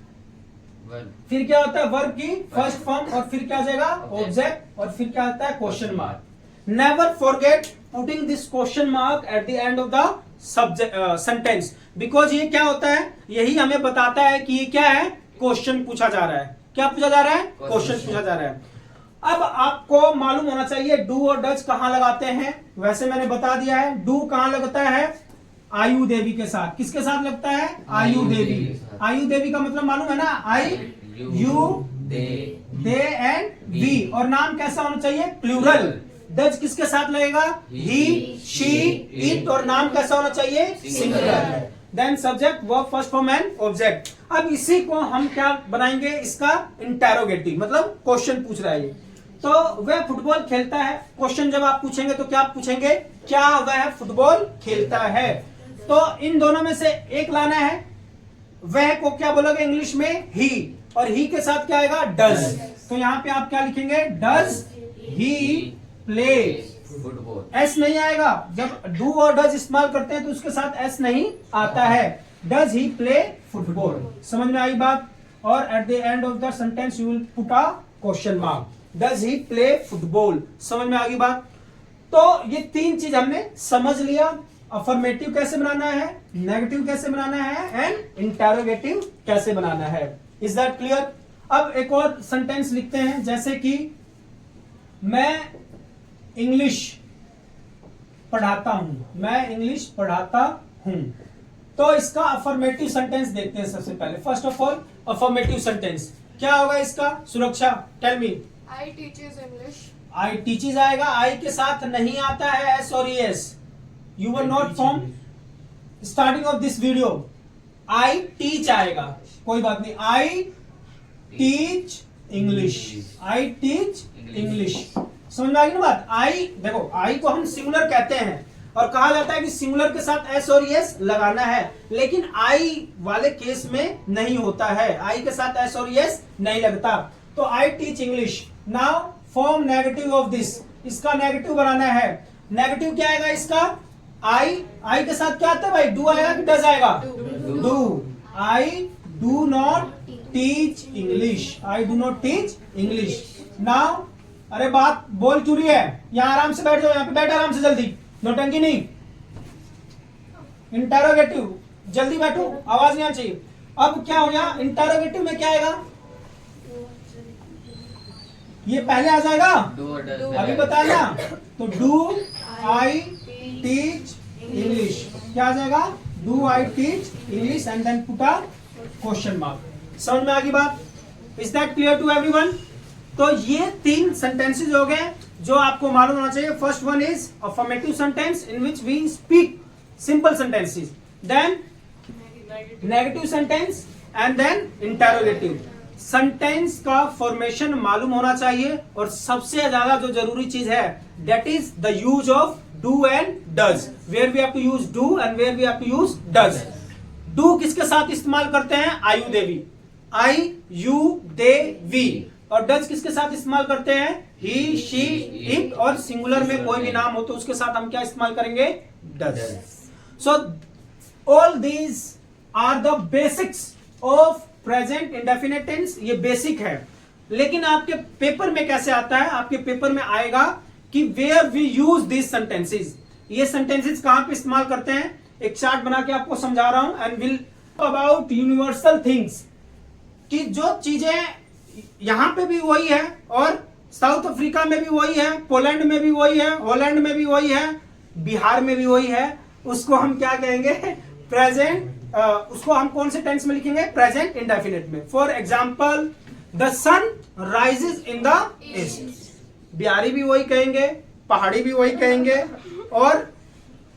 फिर क्या होता है, वर्ब की फर्स्ट फॉर्म, और फिर क्या आ जाएगा, ऑब्जेक्ट, और फिर क्या आता है, question mark. Never forget putting this question mark at the end of the subject sentence, because ये क्या होता है, यही हमें बताता है कि ये क्या है, क्वेश्चन पूछा जा रहा है। क्या पूछा जा रहा है, क्वेश्चन पूछा जा रहा है। अब आपको मालूम होना चाहिए डू और डज कहां लगाते हैं। वैसे मैंने बता दिया है, डू कहां लगता है, आयु देवी के साथ। किसके साथ लगता है, आयु देवी। आयु देवी का मतलब मालूम है ना, आई यू दे एंड वी। और नाम कैसा होना चाहिए, प्लूरल। डज किसके साथ लगेगा, ही शी इट। और नाम कैसा होना चाहिए, singular. Then subject, verb, first form and object. अब इसी को हम क्या बनाएंगे, इसका इंटेरोगेटिव, मतलब क्वेश्चन पूछ रहा है। तो वह फुटबॉल खेलता है, क्वेश्चन जब आप पूछेंगे तो क्या पूछेंगे, क्या वह फुटबॉल खेलता है। तो इन दोनों में से एक लाना है। वह को क्या बोलोगे इंग्लिश में, ही। और ही के साथ क्या आएगा, डज। तो यहां पे आप क्या लिखेंगे, does he play football. S नहीं आएगा, जब डू और डज इस्तेमाल करते हैं तो उसके साथ एस नहीं आता है। Does he play football. समझ में आई बात। और at the end of the sentence you will put a question mark, does he play football. समझ में आ गई बात। तो ये 3 चीज हमने समझ लिया, अफर्मेटिव कैसे बनाना है, नेगेटिव कैसे बनाना है, एंड इंटेरोगेटिव कैसे बनाना है। Is that clear. अब एक और सेंटेंस लिखते हैं, जैसे कि मैं इंग्लिश पढ़ाता हूं, मैं इंग्लिश पढ़ाता हूं। तो इसका अफर्मेटिव सेंटेंस देखते हैं सबसे पहले। First of all affirmative sentence क्या होगा इसका, सुरक्षा, टेल मी। आई टीचेस इंग्लिश। आई टीचेस आएगा, आई के साथ नहीं आता है एस और S. You were not from starting of this video. I teach आएगा, कोई बात नहीं। आई टीच इंग्लिश, आई टीच इंग्लिश। समझ में आ गई ना बात। आई देखो, आई को हम सिंगुलर कहते हैं और कहा जाता है कि सिंगुलर के साथ एस और एस लगाना है, लेकिन आई वाले केस में नहीं होता है, आई के साथ एस और एस नहीं लगता। तो आई teach English. Now form negative of this, इसका नेगेटिव बनाना है। नेगेटिव क्या आएगा इसका, आई के साथ क्या आता है भाई, डू आएगा कि डज आएगा, do. I do not teach English, I do not teach English. Now अरे बात बोल क्यों रही है, यहाँ आराम से बैठ जाओ, यहाँ पे बैठ आराम से, जल्दी, नौटंकी नहीं। इंटरोगेटिव, जल्दी बैठो, आवाज नहीं आनी चाहिए। अब क्या हो गया, इंटरोगेटिव में क्या आएगा, ये पहले आ जाएगा, अभी बताया ना, तो डू आई टीच इंग्लिश, क्या आ जाएगा, do I teach English and then put a question mark. समझ में आ गई बात, is that clear to everyone? तो ये 3 सेंटेंसेस हो गए जो आपको मालूम होना चाहिए। First one is affirmative sentence in which we speak simple sentences, then negative sentence and then interrogative. Sentence का फॉर्मेशन मालूम होना चाहिए, और सबसे ज्यादा जो जरूरी चीज है that is the use of do and does, where we have to use do and where we have to use does. Do किसके साथ इस्तेमाल करते हैं, I you they we, I you they we, और डज किसके साथ इस्तेमाल करते हैं, ही शी इट, और सिंगुलर में कोई भी नाम हो तो उसके साथ हम क्या इस्तेमाल करेंगे, does. So all these are the basics of present indefinite tense, ये बेसिक है। लेकिन आपके पेपर में कैसे आता है, आपके पेपर में आएगा कि where we use this sentences, ये सेंटेंसेस कहां पे इस्तेमाल करते हैं। एक चार्ट बना के आपको समझा रहा हूं, and will about universal things, कि जो चीजें यहां पे भी वही है, और साउथ अफ्रीका में भी वही है, पोलैंड में भी वही है, हॉलैंड में भी वही है, बिहार में भी वही है, उसको हम क्या कहेंगे, प्रेजेंट, उसको हम कौन से टेंस में लिखेंगे, प्रेजेंट इंडेफिनिट में। For example, the sun rises in the east, Bihari भी वही कहेंगे, पहाड़ी भी वही कहेंगे, और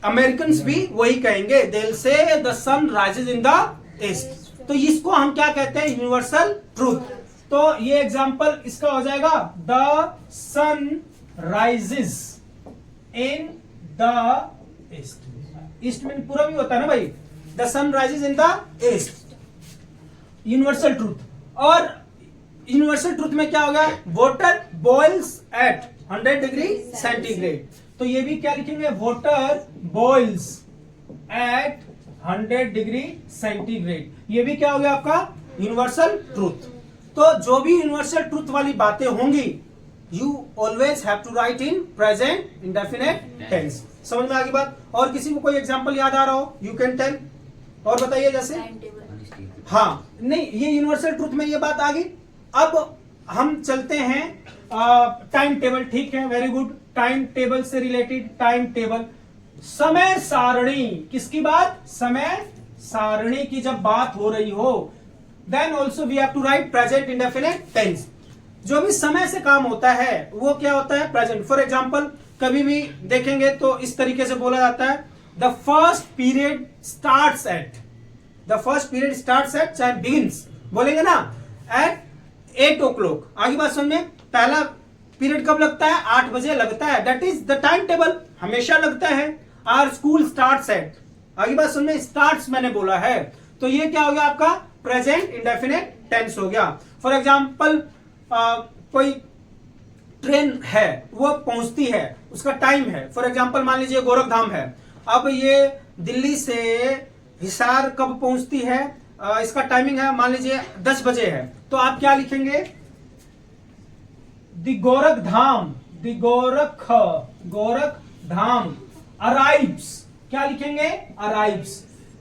अमेरिकन भी वही कहेंगे, they will say the sun rises in the east. तो इसको हम क्या कहते हैं, यूनिवर्सल ट्रूथ। तो ये एग्जाम्पल इसका हो जाएगा, the sun rises in the east, east में पूरा भी होता है ना भाई, the sun rises in the east, universal truth. और यूनिवर्सल ट्रूथ में क्या हो गया, water boils at 100 degree centigrade, तो ये भी क्या लिखेंगे, water boils at 100 degree centigrade, ये भी क्या हो गया आपका यूनिवर्सल ट्रूथ। तो जो भी यूनिवर्सल ट्रूथ वाली बातें होंगी, you always have to write in present indefinite tense. समझ में आ गई बात? और किसी को कोई एग्जांपल याद आ रहा हो, यू कैन टेल, और बताइए। जैसे हाँ, नहीं, ये यूनिवर्सल ट्रूथ में ये बात आ गई। अब हम चलते हैं टाइम टेबल, ठीक है, वेरी गुड। टाइम टेबल से रिलेटेड, टाइम टेबल, समय सारणी, किसकी बात, समय सारणी की जब बात हो रही हो, then also we have to write present indefinite tense. जो भी समय से काम होता है वो क्या होता है, प्रेजेंट। फॉर एग्जाम्पल, कभी भी देखेंगे तो इस तरीके से बोला जाता है, the first period starts at, the first period starts at, चाहे बिगिंस बोलेंगे ना, एट 8 o'clock। आगे बात सुन में, पहला पीरियड कब लगता है, 8 बजे लगता है, that is the time table, हमेशा लगता है। आर स्कूल स्टार्ट्स एट, आगे बात सुन में, स्टार्ट्स मैंने बोला है, तो ये क्या हो गया आपका, प्रेजेंट इंडेफिनिट टेंस हो गया। फॉर एग्जाम्पल, कोई ट्रेन है, वो पहुंचती है, उसका टाइम है। फॉर एग्जाम्पल मान लीजिए गोरखधाम है, अब ये दिल्ली से हिसार कब पहुंचती है, इसका टाइमिंग है मान लीजिए 10 बजे है, तो आप क्या लिखेंगे, the Gorakhdham, the Gorakhdham arrives, क्या लिखेंगे, अराइव्स।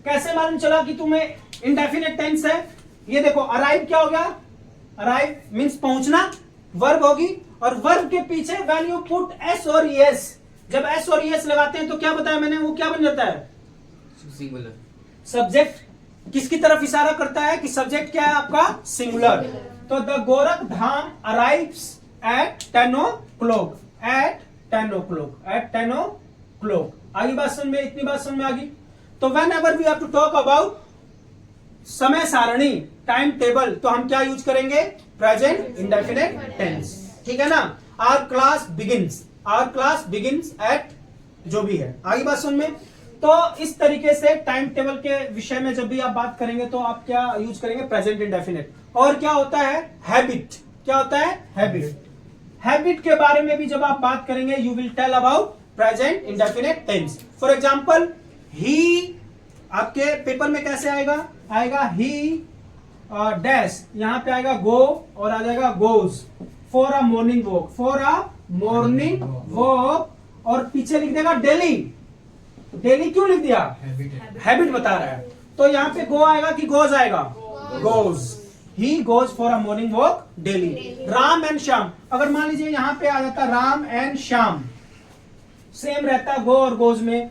कैसे मालूम चला कि तुम्हें इंडेफिनिट टेंस है, ये देखो, अराइव क्या हो गया, अराइव मींस पहुंचना, वर्ब होगी, और वर्ब के पीछे व्हेन यू पुट एस और एस, जब एस और एस लगाते हैं तो क्या बताया मैंने, वो क्या बन जाता है, सिंगुलर। सब्जेक्ट किसकी तरफ इशारा करता है कि सब्जेक्ट क्या है आपका, सिंगुलर। तो the Gorakhdham arrives at 10 o'clock, at 10 o'clock, at 10 o'clock। आगे बात समझ में, इतनी बात समझ में आ गई। तो whenever we have to talk about समय सारणी, टाइम टेबल, तो हम क्या यूज करेंगे, प्रेजेंट इंडेफिनिट टेंस, ठीक है ना। Our class begins, our class begins at, जो भी है। आगे बात सुन में, तो इस तरीके से टाइम टेबल के विषय में जब भी आप बात करेंगे तो आप क्या यूज करेंगे, प्रेजेंट इंडेफिनिट। और क्या होता है, हैबिट, क्या होता है, हैबिट। हैबिट के बारे में भी जब आप बात करेंगे, you will tell about present indefinite tense. For example he, आपके पेपर में कैसे आएगा, आएगा ही डैश, यहाँ पे आएगा गो और आ जाएगा goes for a morning walk, for a morning walk, और पीछे लिख देगा डेली। डेली क्यों लिख दिया, हैबिट बता रहा है। तो यहाँ पे गो आएगा कि गोज आएगा, goes, he goes for a morning walk daily. Ram and Shyam, अगर मान लीजिए यहाँ पे आ जाता राम एंड श्याम, सेम रहता गो और गोज में,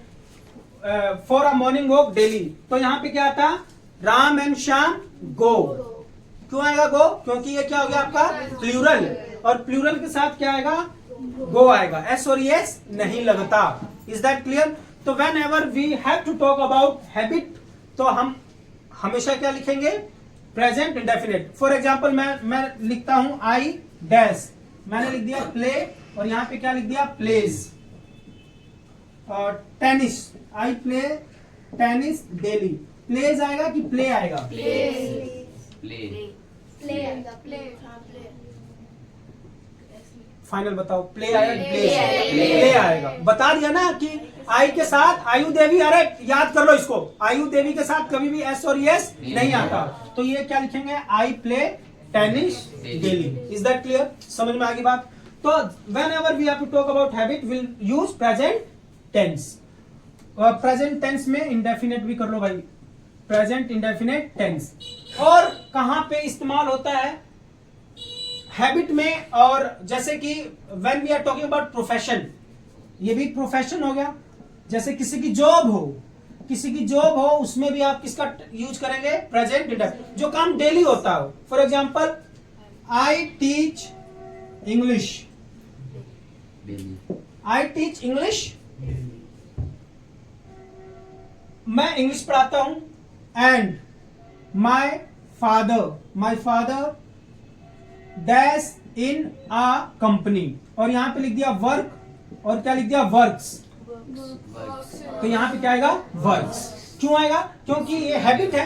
for a morning walk daily, तो यहाँ पे क्या आता, राम एंड श्याम गो। क्यों आएगा गो, क्योंकि ये क्या हो गया आपका प्लूरल, और प्लूरल के साथ क्या आएगा, गो आएगा, एस और एस नहीं लगता। Is that clear. तो whenever we have to talk about habit, तो हम हमेशा क्या लिखेंगे, प्रेजेंट इंडेफिनिट। फॉर एग्जाम्पल मैं लिखता हूं आई डैश, मैंने लिख दिया प्ले, और यहां पे क्या लिख दिया plays. Tennis, I play tennis daily, plays आएगा कि प्ले आएगा, फाइनल बताओ, प्ले आएगा, प्ले आएगा। बता दिया ना कि आई के साथ आयु देवी, अरे याद कर लो इसको, आयु देवी के साथ कभी भी एस और यस नहीं आता, तो ये क्या लिखेंगे, I play tennis daily. Is that clear, समझ में आ गई बात। तो whenever we have to talk about habit will use present tense. Present tense में इंडेफिनेट भी कर लो भाई, प्रेजेंट इंडेफिनेट टेंस। और कहां पे इस्तेमाल होता है हैबिट में, और जैसे कि when we are talking about profession, ये भी प्रोफेशन हो गया, जैसे किसी की जॉब हो, किसी की जॉब हो, उसमें भी आप किसका यूज करेंगे, प्रेजेंट इंडेफिनिट, जो काम डेली होता हो। For example I teach English, I teach English, मैं इंग्लिश पढ़ाता हूं, and my father dash in a company, और यहां पे लिख दिया वर्क, और क्या लिख दिया वर्क्स, तो यहां पे क्या आएगा वर्क्स। क्यों आएगा, क्योंकि ये हैबिट है,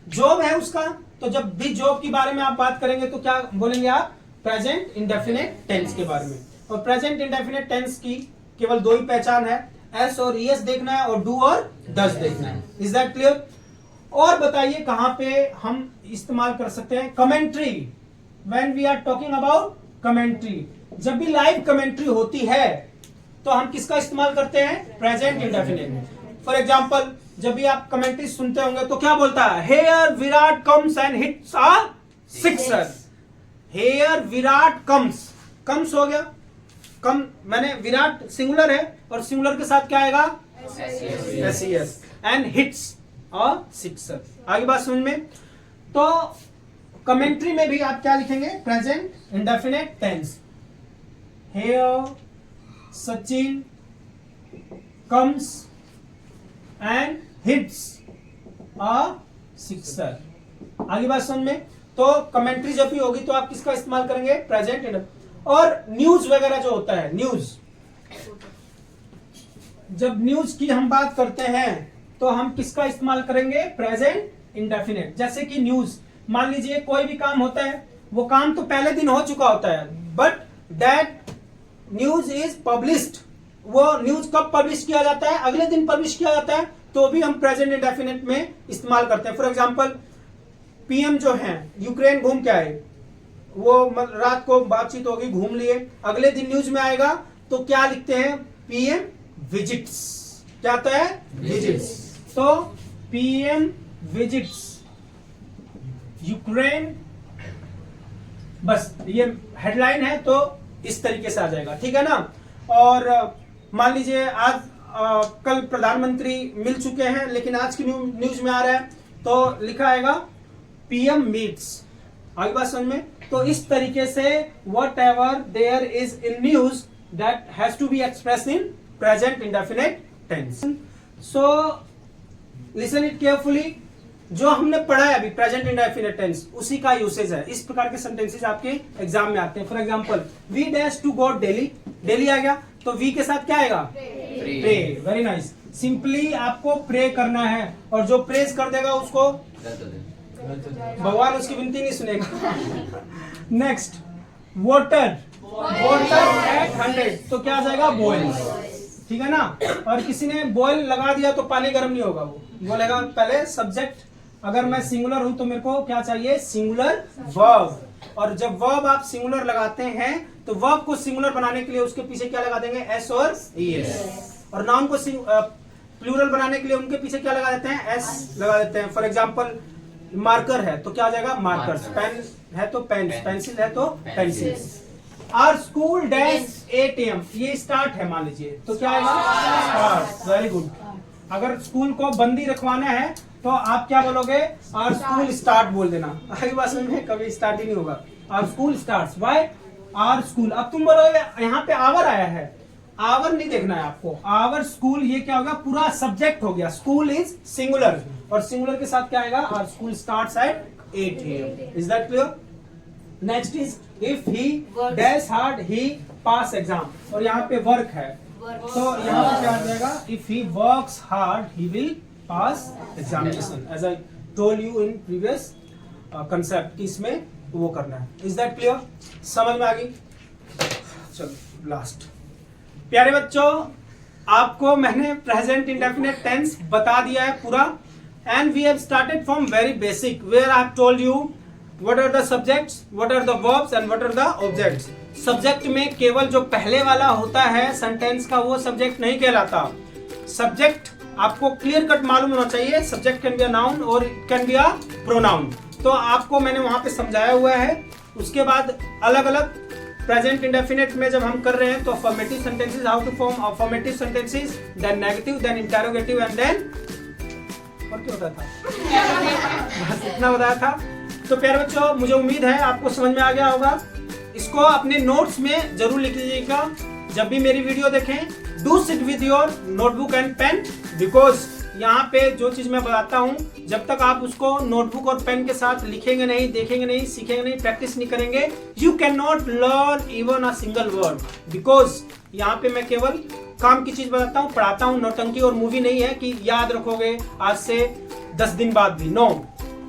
जॉब है उसका, तो जब भी जॉब के बारे में आप बात करेंगे तो क्या बोलेंगे आप, प्रेजेंट इंडेफिनिट टेंस के बारे में। और प्रेजेंट इंडेफिनिट टेंस की केवल दो ही पहचान है, एस और ईएस देखना है, और डू और डज देखना है। Is that clear. और बताइए कहां पे हम इस्तेमाल कर सकते हैं commentary, when we are talking about commentary, जब भी लाइव कमेंट्री होती है तो हम किसका इस्तेमाल करते हैं, प्रेजेंट इंडेफिनिट। फॉर एग्जांपल जब भी आप कमेंट्री सुनते होंगे तो क्या बोलता है, here Virat comes and hits a sixer, here Virat comes हो गया, कम मैंने विराट सिंगुलर है, और सिंगुलर के साथ क्या आएगा, S and hits a sixer. आगे बात समझ में। तो कमेंट्री में भी आप क्या लिखेंगे, present indefinite tense. Here Sachin comes and hits a sixer. आगे बात समझ में। तो कमेंट्री जब भी होगी तो आप किसका इस्तेमाल करेंगे, प्रेजेंट इंडेफिनिट। और न्यूज वगैरह जो होता है, न्यूज, जब न्यूज की हम बात करते हैं तो हम किसका इस्तेमाल करेंगे, प्रेजेंट इंडेफिनिट। जैसे कि न्यूज, मान लीजिए कोई भी काम होता है, वो काम तो पहले दिन हो चुका होता है, but that news is published, वो न्यूज कब पब्लिश किया जाता है, अगले दिन पब्लिश किया जाता है, तो भी हम प्रेजेंट इंडेफिनिट में इस्तेमाल करते हैं। फॉर एग्जांपल पीएम जो है यूक्रेन घूम के आए, वो रात को बातचीत होगी, घूम लिए, अगले दिन न्यूज में आएगा तो क्या लिखते हैं, पीएम विजिट्स, क्या आता है, विजिट्स। तो पीएम विजिट्स यूक्रेन, बस ये हेडलाइन है तो इस तरीके से आ जाएगा, ठीक है ना। और मान लीजिए आज कल प्रधानमंत्री मिल चुके हैं, लेकिन आज की न्यूज में आ रहा है तो लिखा आएगा पीएम मीट्स। आगे बात समझ में। तो इस तरीके से whatever there is in news that has to be expressed in present indefinite tense. So listen it carefully. जो हमने पढ़ा है अभी प्रेजेंट इंडेफिनिट टेंस, उसी का यूसेज है। इस प्रकार के सेंटेंसेस आपके एग्जाम में आते हैं। For example we dash to go daily, daily आ गया तो वी के साथ क्या आएगा, प्रे। Very nice. सिंपली आपको प्रे करना है, और जो प्रेज कर देगा उसको भगवान उसकी विनती नहीं सुनेगा। नेक्स्ट वाटर, वाटर एट 100 तो क्या आ जाएगा, बॉइल्स। ठीक है ना। और किसी ने बॉयल लगा दिया तो पानी गर्म नहीं होगा, वो बोलेगा पहले सब्जेक्ट, अगर मैं सिंगुलर हूं तो मेरे को क्या चाहिए, सिंगुलर वर्ब। और जब वर्ब आप सिंगुलर लगाते हैं तो वर्ब को सिंगुलर बनाने के लिए उसके पीछे क्या लगा देंगे, एस और ईएस। और नाउन को प्लूरल बनाने के लिए उनके पीछे क्या लगा देते हैं, एस लगा देते हैं। फॉर एग्जांपल मार्कर है तो क्या आ जाएगा, मार्कर्स। पेन है तो पेन, पेंसिल है तो pencils. Our school dash 8 AM, ये स्टार्ट है मान लीजिए, तो क्या आएगा, स्टार्ट। Very good. अगर स्कूल को बंदी रखवाना है तो आप क्या बोलोगे, आवर स्कूल स्टार्ट बोल देना। आगे बात में कभी स्टार्ट ही नहीं होगा, our school starts. Why, our school. अब तुम बोलोगे यहाँ पे आवर आया है, आवर नहीं देखना है आपको, आवर स्कूल ये क्या होगा, पूरा सब्जेक्ट हो गया। स्कूल इज सिंगुलर और सिंगुलर के साथ क्या आएगा, our school starts at 8 AM। Is that clear? Next is if he dash hard he pass exam, और यहाँ पे वर्क है तो यहाँ पे क्या आ जाएगा, if he works hard he will pass examination. As I told you in previous concept, इसमें वो करना है। Is that clear? समझ में आ गई? चलो लास्ट। प्यारे बच्चों, आपको मैंने प्रेजेंट इंडेफिनिट टेंस बता दिया है पूरा, and we have started from very basic where I have told you what are the subjects, what are the verbs and what are the objects. Subject में केवल जो पहले वाला होता है सेंटेंस का, वो सब्जेक्ट नहीं कहलाता। सब्जेक्ट आपको क्लियर कट मालूम होना चाहिए, subject can be a noun और it can be a pronoun. तो आपको मैंने वहां पे समझाया हुआ है। उसके बाद अलग अलग प्रेजेंट इंडेफिनिट में जब हम कर रहे हैं तो affirmative sentences, how to form affirmative sentences, then negative, then interrogative and then, और क्या होता था बस इतना बताया था। तो प्यारे बच्चों, मुझे उम्मीद है आपको समझ में आ गया होगा। इसको अपने नोट्स में जरूर लिख लीजिएगा जब भी मेरी वीडियो देखें। Do sit with your notebook and pen, because यहाँ पे जो चीज मैं बताता हूँ, जब तक आप उसको नोटबुक और पेन के साथ लिखेंगे नहीं, देखेंगे नहीं, सीखेंगे नहीं, प्रैक्टिस नहीं करेंगे, you can not learn even a single word. Because यहाँ पे मैं केवल काम की चीज बताता हूँ, पढ़ाता हूँ। नौटंकी और मूवी नहीं है कि याद रखोगे आज से 10 दिन बाद भी। No,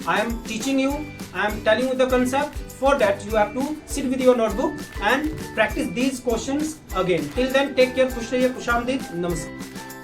I am teaching you, I am telling you the concept. For that you have to sit with your notebook and practice these questions again. Till then, take care. खुश रहिए, खुशामदीद, नमस्कार।